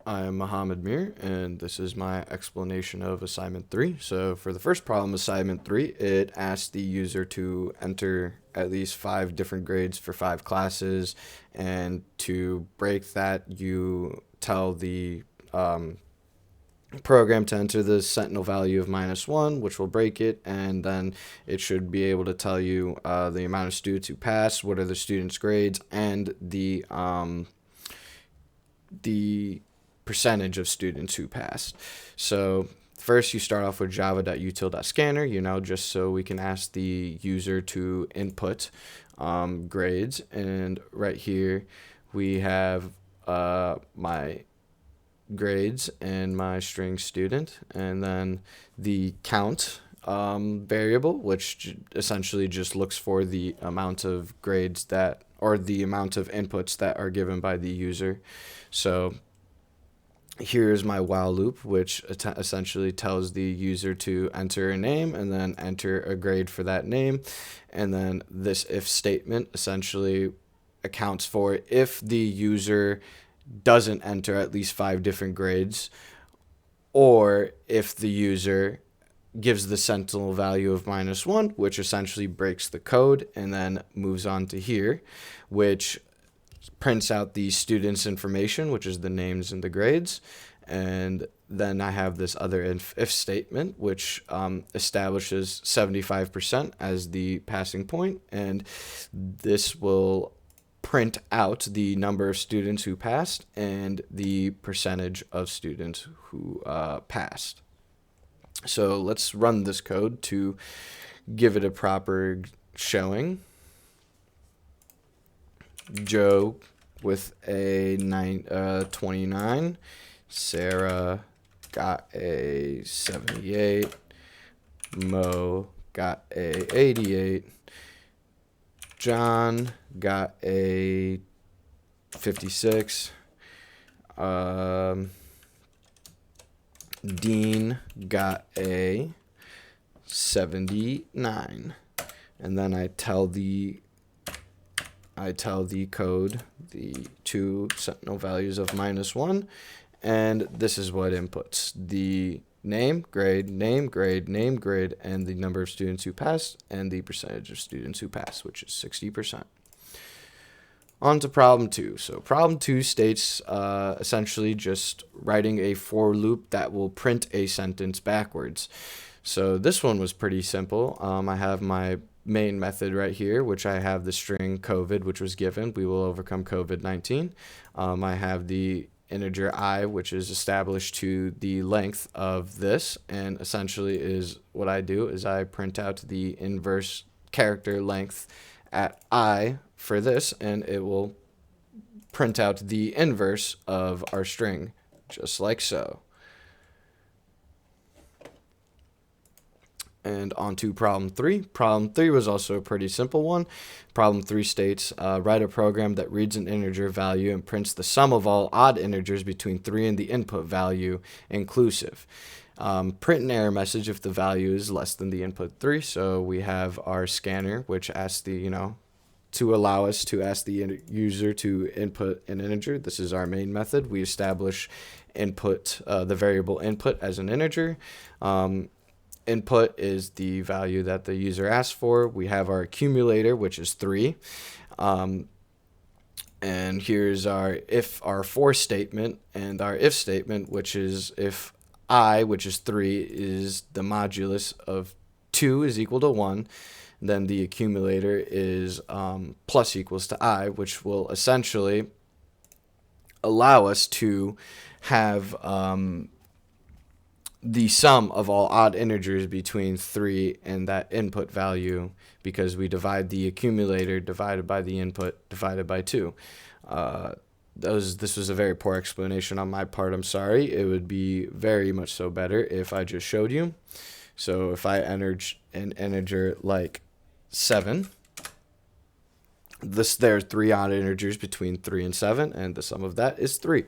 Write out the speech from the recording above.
I'm Mohammed Mir, and this is my explanation of Assignment 3. So, for the first problem, Assignment 3, it asks the user to enter at least 5 different grades for 5 classes, and to break that, you tell the program to enter the sentinel value of -1, which will break it, and then it should be able to tell you the amount of students who pass, what are the students' grades, and the percentage of students who passed. So first you start off with java.util.scanner, just so we can ask the user to input grades. And right here we have my grades and my string student, and then the count variable, which essentially just looks for the amount of grades that, or the amount of inputs that are given by the user. So here's my while loop, which essentially tells the user to enter a name and then enter a grade for that name. And then this if statement essentially accounts for if the user doesn't enter at least 5 different grades, or if the user gives the sentinel value of -1, which essentially breaks the code, and then moves on to here, which prints out the students' information, which is the names and the grades. And then I have this other if statement, which establishes 75% as the passing point, and this will print out the number of students who passed and the percentage of students who passed. So let's run this code to give it a proper showing. Joe with a 29, Sarah got a 78, Mo got a 88, John got a 56, Dean got a 79, and then I tell the code the two sentinel values of -1, and this is what inputs: the name, grade, name, grade, name, grade, and the number of students who passed, and the percentage of students who passed, which is 60%. On to problem 2. So problem 2 states essentially just writing a for loop that will print a sentence backwards. So this one was pretty simple. I have my main method right here, which I have the string COVID, which was given. We will overcome COVID-19. I have the integer I, which is established to the length of this, and essentially is what I do is I print out the inverse character length at I for this, and it will print out the inverse of our string, just like so. And on to problem 3. Problem 3 was also a pretty simple one. Problem 3 states, write a program that reads an integer value and prints the sum of all odd integers between 3 and the input value inclusive. Print an error message if the value is less than the input 3. So we have our scanner, which asks the, to allow us to ask the user to input an integer. This is our main method. We establish input, the variable input as an integer. Input is the value that the user asked for. We have our accumulator, which is 3. And here's our for statement, and our if statement, which is if I, which is 3, is the modulus of 2 is equal to 1. Then the accumulator is plus equals to I, which will essentially allow us to have the sum of all odd integers between 3 and that input value, because we divide the accumulator divided by the input divided by 2. This was a very poor explanation on my part. I'm sorry. It would be very much so better if I just showed you. So if I entered an integer like 7, there are 3 odd integers between 3 and 7, and the sum of that is 3.